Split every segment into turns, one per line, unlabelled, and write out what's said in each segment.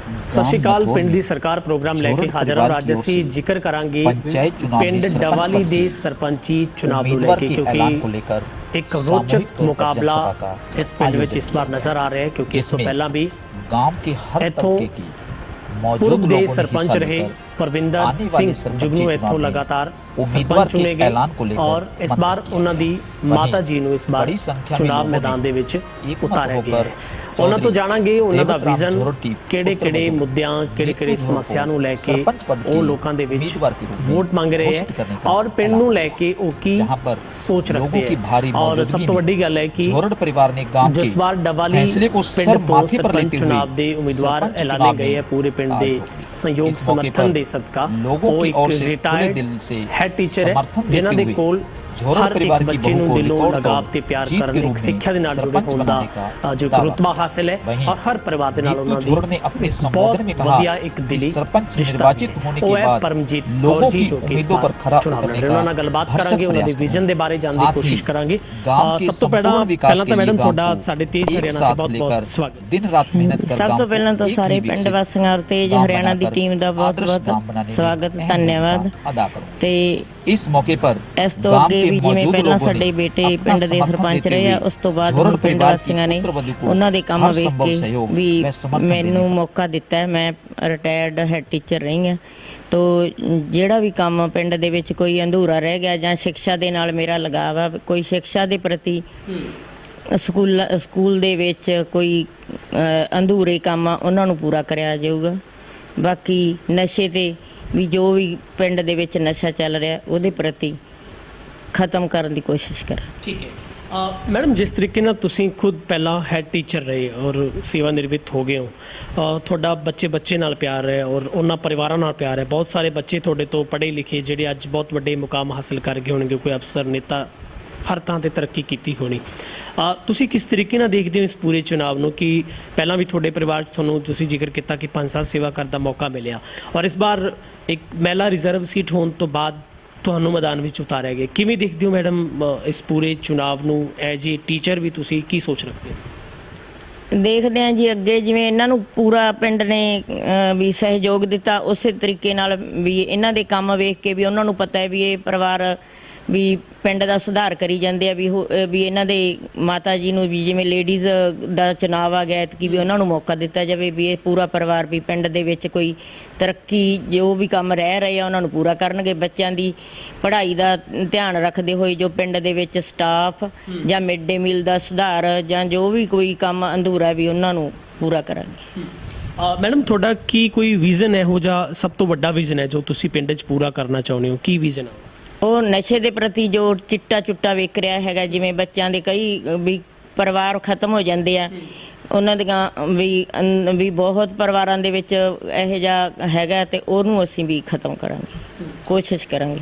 ਸਤਿ ਸ਼੍ਰੀ ਅਕਾਲ। ਪਿੰਡ ਦੀ ਸਰਕਾਰ ਪ੍ਰੋਗਰਾਮ ਲੈ ਕੇ ਹਾਜ਼ਰ ਹਾਂ। ਅੱਜ ਅਸੀਂ ਜ਼ਿਕਰ ਕਰਾਂਗੇ ਪਿੰਡ ਡਵਾਲੀ ਦੇ ਸਰਪੰਚੀ ਚੁਣਾਵ ਨੂੰ ਲੈ ਕੇ, ਕਿਉਂਕਿ ਇੱਕ ਰੋਚਕ ਮੁਕਾਬਲਾ ਇਸ ਪਿੰਡ ਵਿੱਚ ਇਸ ਵਾਰ ਨਜ਼ਰ ਆ ਰਿਹਾ ਹੈ। ਕਿਉਂਕਿ ਇਸ ਤੋਂ ਪਹਿਲਾਂ ਵੀ ਇੱਥੋਂ पूर्व ਦੇ ਸਰਪੰਚ ਰਹੇ परविंदर सिंह जुगनू इत्थों लगातार सरपंच चुने गए और इस बार उन्होंने दी माता जी नूं इस बार चुनाव मैदान दे विच उतारिया गया है। उन्होंने तो जाणांगे उन्हों दा विजन किहड़े-किहड़े मुद्दिआं किहड़े-किहड़े समस्या नूं लैके वो लोकां दे विच वोट मंग रहे हैं और पिंड नूं लैके वो की सोच रखते हैं। और सब तो वड्डी गल है कि जो इस बार डवाली पिंड तो सरपंच चुनाव के उम्मीदवार ऐलाने गए हैं पूरे पिंड के सहयोग समर्थन दे सदका वो एक रिटायर्ड हैड टीचर है जिन्हां दे कोल हर एक बच्चे नूं दिलों लगाव ते प्यार करन एक सिक्ख्या दे नाल जुड़े होण दा जो रुतबा हासिल है और हर परिवार दे नाल उन्हां दी बहुत वधिया एक दिली रिश्ता वो है परमजीत कौर जी जो कि इस बार चुनाव लड़ रहे। उन्हां नाल गलबात करांगे, उन्हां दे विजन दे बारे जानने की कोशिश करांगे। सब तो पहला तो मैडम तुहाडा साडे तेज हरियाणा ते बहुत-बहुत स्वागत।
दिन रात मेहनत कर
सब तो पहला तो सारे पिंड वासियों और तेज हरियाणा दी टीम दा बहुत-बहुत स्वागत धन्यवाद। ते
इस मौके पर
इस तो अगे भी जिवें पहला साडे बेटे पिंड दे सरपंच रहे आ, उस तो बाद हुण पिंड वासियों ने उन्हां दे काम वेख के भी मैनूं मौका दिता है। मैं रिटायर्ड हैड टीचर रही हां, तो जिहड़ा भी काम पिंड दे विच कोई अधूरा रह गया जां शिक्षा दे नाल मेरा लगाव है, कोई शिक्षा दे प्रति स्कूल दे विच कोई अधूरे काम उन्हां नूं पूरा करया जाऊगा। बाकी नशे ते भी जो भी पिंड दे विच नशा चल रहा उहदे प्रति खत्म करने की कोशिश करा। ठीक है मैडम, जिस तरीके नाल तुसीं खुद पहला हैड टीचर रहे और सेवानिवृत्त हो गए हो, थोड़ा बच्चे नाल प्यार है और उन्हां परिवारां नाल प्यार है। बहुत सारे बच्चे थोड़े तो पढ़े लिखे जिहड़े अज बहुत वड्डे मुकाम हासिल कर गए होणगे, कोई अफसर नेता हर थां ते तरक्की कीती होनी। तुसीं किस तरीके नाल देखदे हो इस पूरे चुनाव नूं कि पहलां भी तुहाडे परिवार च तुहानूं तुसीं जिक्र किया कि 5 साल सेवा करने का मौका मिलिया और इस बार एक महिला रिजर्व सीट होने तो बाद तुहानूं मैदान विच उतारिया गया। किवें देखदे हो मैडम इस पूरे चुनाव नूं एज ए टीचर भी तुसीं की सोच रखते हो? देखते हैं जी अगे जिवें इन्हां नूं पूरा पिंड ने भी सहयोग दिता, उस तरीके नाल भी इन्हां दे काम वेख के भी उन्हां नूं पता है भी ये परिवार भी पिंड का सुधार करी जाते हैं। भी इन्हां दे माता जी नूं भी जिवें लेडीज़ का चुनाव आ गया कि भी उन्हां नूं मौका दिता जाए भी ये पूरा परिवार भी पिंड दे विच कोई तरक्की जो भी काम रह रहे हैं उन्हां नूं पूरा करनगे। बच्चों की पढ़ाई का ध्यान रखते हुए जो पिंड दे विच स्टाफ जां मिड डे मील का सुधार जां जो भी कोई काम अधूरा भी उन्हां नूं पूरा करांगे। मैडम थोड़ा की कोई विजन इहो जिहा सब तो वड्डा विजन है जो तुसीं पिंड 'च पूरा करना चाहुंदे हो? की विजन है? ਉਹ ਨਸ਼ੇ ਦੇ ਪ੍ਰਤੀ ਜੋ ਚਿੱਟਾ ਚੁੱਟਾ ਵੇਖ ਰਿਹਾ ਹੈਗਾ, ਜਿਵੇਂ ਬੱਚਿਆਂ ਦੇ ਕਈ ਵੀ ਪਰਿਵਾਰ ਖਤਮ ਹੋ ਜਾਂਦੇ ਆ, ਉਹਨਾਂ ਦੀਆਂ ਵੀ ਬਹੁਤ ਪਰਿਵਾਰਾਂ ਦੇ ਵਿੱਚ ਇਹੋ ਜਿਹਾ ਹੈਗਾ ਤੇ ਉਹਨੂੰ ਅਸੀਂ ਵੀ ਖਤਮ ਕਰਾਂਗੇ, ਕੋਸ਼ਿਸ਼ ਕਰਾਂਗੇ।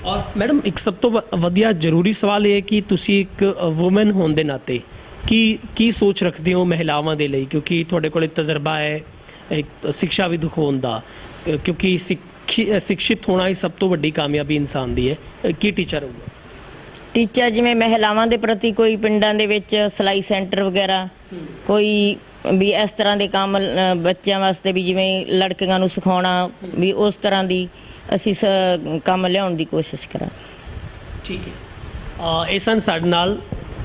ਔਰ ਮੈਡਮ ਇੱਕ ਸਭ ਤੋਂ ਵਧੀਆ ਜ਼ਰੂਰੀ ਸਵਾਲ ਇਹ ਹੈ ਕਿ ਤੁਸੀਂ ਇੱਕ ਵੂਮਨ ਹੋਣ ਦੇ ਨਾਤੇ ਕੀ ਸੋਚ ਰੱਖਦੇ ਹੋ ਮਹਿਲਾਵਾਂ ਦੇ ਲਈ, ਕਿਉਂਕਿ ਤੁਹਾਡੇ ਕੋਲ ਤਜਰਬਾ ਹੈ ਇੱਕ ਸਿੱਖਿਆ ਵੀ ਦਿਖਾਉਣ ਦਾ, ਕਿਉਂਕਿ शिक्षित होना ही सब तो वड्डी कामयाबी इंसान दी है। की टीचर होगा? टीचर जिवें महिलावां दे प्रति कोई पिंडां दे विच सिलाई सेंटर वगैरह कोई भी इस तरह के काम बच्चों वास्ते भी जिवें लड़कियां नूं सिखाउणा भी उस तरह की असीं काम लियाउण दी कोशिश करांगे। ठीक है। इस सन साडे नाल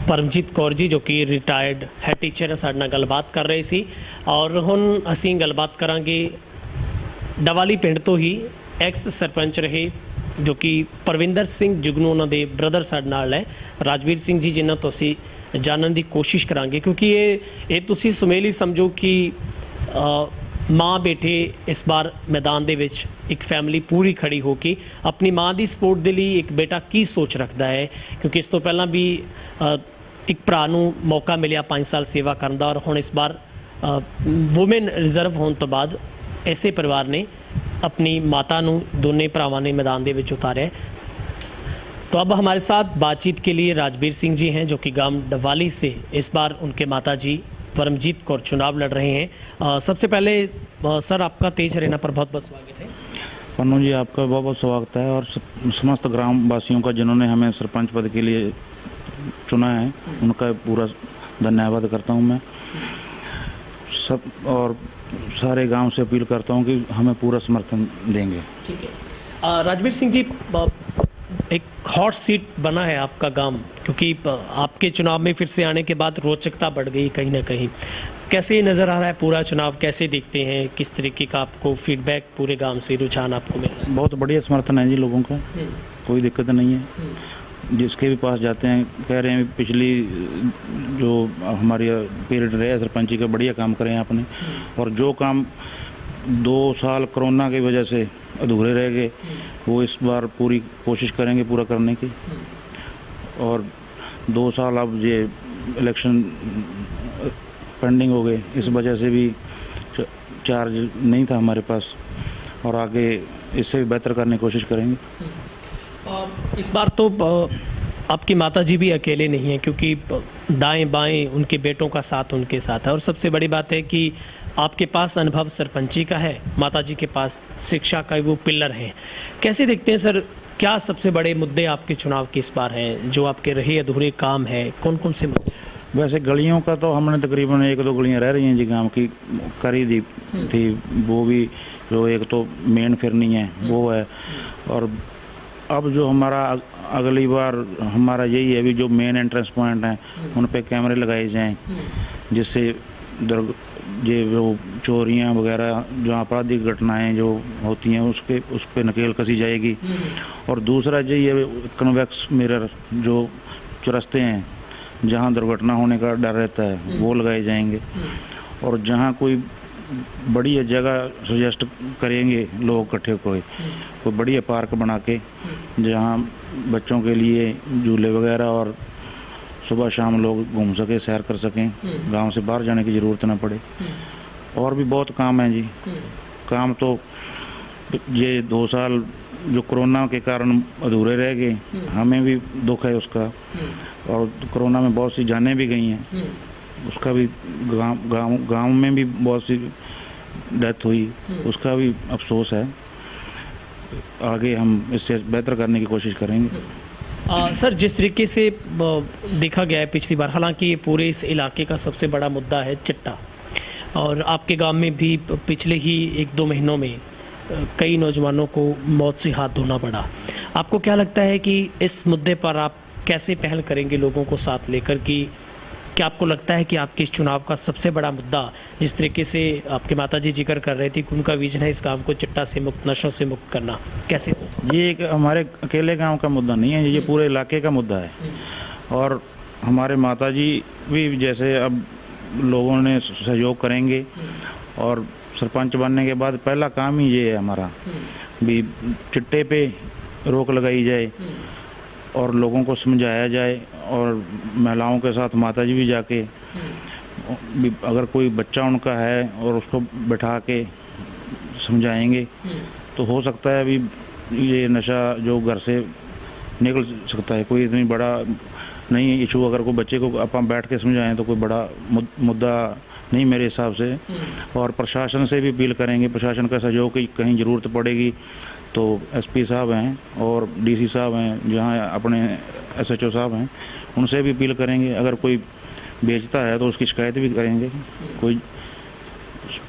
परमजीत कौर जी जो कि रिटायर्ड हैड टीचर है, साडे नाल गलबात कर रहे सी और हुण असीं गलबात करांगे डवाली पिंड तो ही एक्स सरपंच रहे जो कि परविंदर सिंह जुगनू उन्होंने ब्रदर साडे नाल है राजवीर सिंह जी, जिन्हां तो असीं जानने की कोशिश करांगे क्योंकि ये तुसीं सुमेल ही समझो कि माँ बेटे इस बार मैदान दे विच एक फैमिली पूरी खड़ी हो के अपनी माँ की सपोर्ट के लिए एक बेटा की सोच रखता है, क्योंकि इस तो पहला भी एक भरा नूं मौका मिलिया 5 साल सेवा करने का और हुण इस बार वूमेन रिजर्व होने तो बाद ऐसे परिवार ने अपनी माता नूं दोने भरावां ने मैदान दे विच उतारिया। तो अब हमारे साथ बातचीत के लिए राजवीर सिंह जी हैं जो कि गांव डवाली से इस बार उनके माता जी परमजीत कौर चुनाव लड़ रहे हैं। सबसे पहले सर आपका तेज हरियाणा पर बहुत बहुत स्वागत है।
पन्नू जी आपका बहुत बहुत स्वागत है और समस्त ग्राम वासियों का जिन्होंने हमें सरपंच पद के लिए चुना है उनका पूरा धन्यवाद करता हूँ मैं सब। और सारे गांव से अपील करता हूं कि हमें पूरा समर्थन देंगे।
ठीक है। राजवीर सिंह जी, एक हॉट सीट बना है आपका गांव, क्योंकि आपके चुनाव में फिर से आने के बाद रोचकता बढ़ गई कहीं ना कहीं। कैसे नज़र आ रहा है पूरा चुनाव, कैसे देखते हैं, किस तरीके का आपको फीडबैक पूरे गांव से रुझान आपको मिल रहा है?
बहुत बढ़िया समर्थन है जी लोगों का, कोई दिक्कत नहीं है। जिसके भी पास जाते हैं कह रहे हैं पिछली जो हमारी पीरियड रहे सरपंची का बढ़िया काम करें आपने, और जो काम 2 साल कोरोना की वजह से अधूरे रह गए वो इस बार पूरी कोशिश करेंगे पूरा करने की। और 2 साल अब ये इलेक्शन पेंडिंग हो गए, इस वजह से भी चार्ज नहीं था हमारे पास, और आगे इससे भी बेहतर करने की कोशिश करेंगे।
इस बार तो आपकी माताजी भी अकेले नहीं हैं, क्योंकि दाएं बाएं उनके बेटों का साथ उनके साथ है, और सबसे बड़ी बात है कि आपके पास अनुभव सरपंची का है, माताजी के पास शिक्षा का वो पिलर हैं। कैसे देखते हैं सर, क्या सबसे बड़े मुद्दे आपके चुनाव के इस बार हैं, जो आपके रहे अधूरे काम है, कौन कौन से मुद्दे हैं?
वैसे गलियों का तो हमने तकरीबन 1-2 गलियां रह रही हैं जी गांव की, करी दी थी, वो भी जो एक तो मेन फिरनी है वो है। और अब जो हमारा अगली बार हमारा यही है भी जो मेन एंट्रेंस पॉइंट हैं उन पे कैमरे लगाए जाएं, जिससे ये वो चोरियां वगैरह जो आपराधिक घटनाएं जो होती हैं उस पे नकेल कसी जाएगी। और दूसरा यही है कन्वेक्स मिरर जो चौरस्ते हैं जहां दुर्घटना होने का डर रहता है वो लगाए जाएंगे। और जहां कोई बढ़िया जगह सजेस्ट करेंगे लोग इकट्ठे कोई बढ़िया पार्क बना के जहां बच्चों के लिए झूले वगैरह और सुबह शाम लोग घूम सके, सैर कर सकें, गांव से बाहर जाने की ज़रूरत ना पड़े। और भी बहुत काम है जी, काम तो ये 2 साल जो कोरोना के कारण अधूरे रह गए, हमें भी दुख है उसका, और कोरोना में बहुत सी जानें भी गई हैं, उसका भी गांव में भी बहुत सी डेथ हुई, उसका भी अफसोस है। आगे हम इससे बेहतर करने की कोशिश करेंगे।
सर, जिस तरीके से देखा गया है पिछली बार, हालांकि ये पूरे इस इलाके का सबसे बड़ा मुद्दा है चिट्टा, और आपके गांव में भी पिछले ही 1-2 महीनों में कई नौजवानों को मौत से हाथ धोना पड़ा। आपको क्या लगता है कि इस मुद्दे पर आप कैसे पहल करेंगे लोगों को साथ लेकर, कि क्या आपको लगता है कि आपके इस चुनाव का सबसे बड़ा मुद्दा, जिस तरीके से आपके माताजी जिक्र कर रहे थे कि उनका विजन है इस गांव को चिट्टा से मुक्त, नशों से मुक्त करना, कैसे सर?
ये एक हमारे अकेले गांव का मुद्दा नहीं है, ये पूरे इलाके का मुद्दा है। और हमारे माताजी भी जैसे अब लोगों ने सहयोग करेंगे, और सरपंच बनने के बाद पहला काम ही ये है हमारा भी चिट्टे पे रोक लगाई जाए और लोगों को समझाया जाए। और महिलाओं के साथ माताजी भी जाके अगर कोई बच्चा उनका है और उसको बैठा के समझाएंगे तो हो सकता है अभी ये नशा जो घर से निकल सकता है। कोई इतनी बड़ा नहीं इशू, अगर कोई बच्चे को अपन बैठ के समझाएं तो कोई बड़ा मुद्दा नहीं मेरे हिसाब से। और प्रशासन से भी अपील करेंगे, प्रशासन का सहयोग की कहीं ज़रूरत पड़ेगी तो एसपी साहब हैं और डीसी साहब हैं, जहाँ अपने एसएचओ साहब हैं, उनसे भी अपील करेंगे। अगर कोई बेचता है तो उसकी शिकायत भी करेंगे। कोई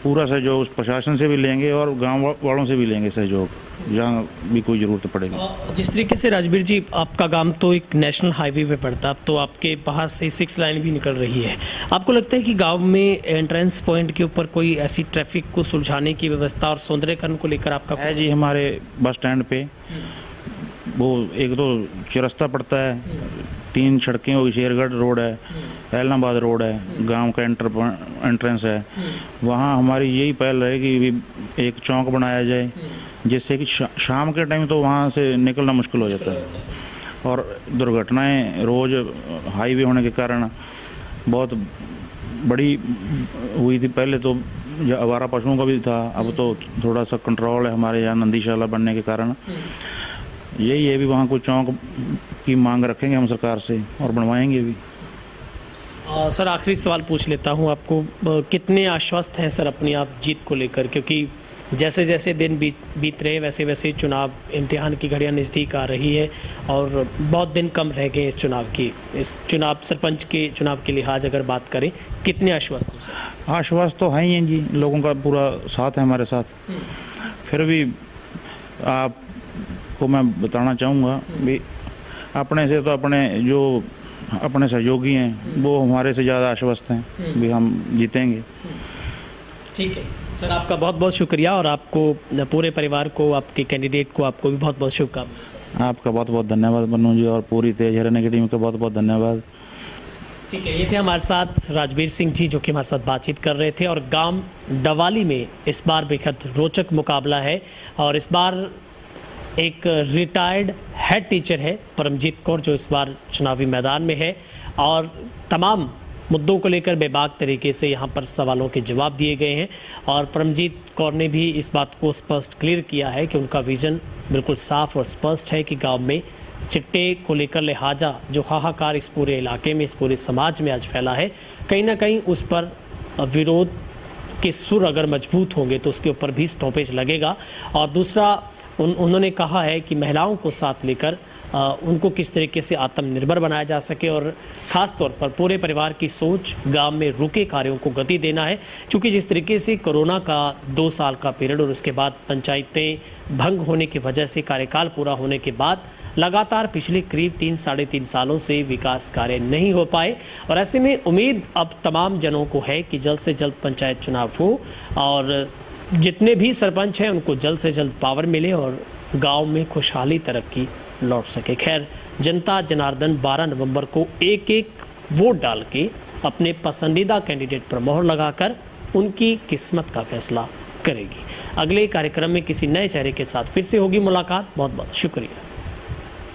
पूरा सहयोग उस प्रशासन से भी लेंगे और गांव वालों से भी लेंगे सहयोग, जहाँ भी कोई ज़रूरत पड़ेगी।
जिस तरीके से राजवीर जी आपका गांव तो एक नेशनल हाईवे पे पड़ता है, अब तो आपके बाहर से 6 लाइन भी निकल रही है। आपको लगता है कि गांव में एंट्रेंस पॉइंट के ऊपर कोई ऐसी ट्रैफिक को सुलझाने की व्यवस्था और सौंदर्यकरण को लेकर आपका
है? जी, हमारे बस स्टैंड पे वो एक तो चौरस्ता पड़ता है, 3 सड़कें हो, शेरगढ़ रोड है, एलनाबाद रोड है, गांव का एंट्रेंस है। वहाँ हमारी यही पहल है कि एक चौक बनाया जाए, जिससे कि शाम के टाइम तो वहाँ से निकलना मुश्किल हो जाता है। और दुर्घटनाएं रोज़ हाईवे होने के कारण बहुत बड़ी हुई थी। पहले तो आवारा पशुओं का भी था, अब तो थोड़ा सा कंट्रोल है हमारे यहाँ नंदीशाला बनने के कारण। यही है भी वहाँ कोई चौक की मांग रखेंगे हम सरकार से और बनवाएंगे भी।
सर, आखिरी सवाल पूछ लेता हूँ आपको, कितने आश्वस्त हैं सर अपनी आप जीत को लेकर, क्योंकि जैसे जैसे दिन बीत रहे वैसे वैसे चुनाव इम्तिहान की घड़ियां नज़दीक आ रही है और बहुत दिन कम रह गए इस चुनाव की। इस चुनाव सरपंच के चुनाव के लिहाज अगर बात करें, कितने आश्वस्त हो सर?
आश्वस्त तो है ही हैं जी, लोगों का पूरा साथ है हमारे साथ। फिर भी आपको मैं बताना चाहूँगा भी अपने से तो अपने सहयोगी हैं वो हमारे से ज़्यादा आश्वस्त हैं भी हम जीतेंगे।
ठीक है सर, आपका बहुत बहुत शुक्रिया और आपको, पूरे परिवार को, आपके कैंडिडेट को, आपको भी बहुत बहुत शुभकामनाएं सर।
आपका बहुत बहुत धन्यवाद बन्नू जी और पूरी तेज हरियाणा की टीम का बहुत बहुत धन्यवाद।
ठीक है, ये थे हमारे साथ राजवीर सिंह जी जो कि हमारे साथ बातचीत कर रहे थे। और गांव डवाली में इस बार बेहद रोचक मुकाबला है और इस बार एक रिटायर्ड हेड टीचर है परमजीत कौर जो इस बार चुनावी मैदान में है और तमाम मुद्दों को लेकर बेबाक तरीके से यहाँ पर सवालों के जवाब दिए गए हैं। और परमजीत कौर ने भी इस बात को स्पष्ट क्लियर किया है कि उनका विज़न बिल्कुल साफ और स्पष्ट है कि गांव में चिट्टे को लेकर लिहाजा जो हाहाकार इस पूरे इलाके में, इस पूरे समाज में आज फैला है, कहीं ना कहीं उस पर विरोध के सुर अगर मजबूत होंगे तो उसके ऊपर भी स्टॉपेज लगेगा। और दूसरा उन्होंने कहा है कि महिलाओं को साथ लेकर उनको किस तरीके से आत्मनिर्भर बनाया जा सके और ख़ास तौर पर पूरे परिवार की सोच गांव में रुके कार्यों को गति देना है। क्योंकि जिस तरीके से कोरोना का 2 साल का पीरियड और उसके बाद पंचायतें भंग होने की वजह से कार्यकाल पूरा होने के बाद लगातार पिछले करीब 3-3.5 सालों से विकास कार्य नहीं हो पाए और ऐसे में उम्मीद अब तमाम जनों को है कि जल्द से जल्द पंचायत चुनाव हो और जितने भी सरपंच हैं उनको जल्द से जल्द पावर मिले और गांव में खुशहाली तरक्की लौट सके। खैर, जनता जनार्दन 12 नवंबर को एक वोट डाल के अपने पसंदीदा कैंडिडेट पर मोहर लगाकर उनकी किस्मत का फैसला करेगी। अगले कार्यक्रम में किसी नए चेहरे के साथ फिर से होगी मुलाकात। बहुत बहुत शुक्रिया।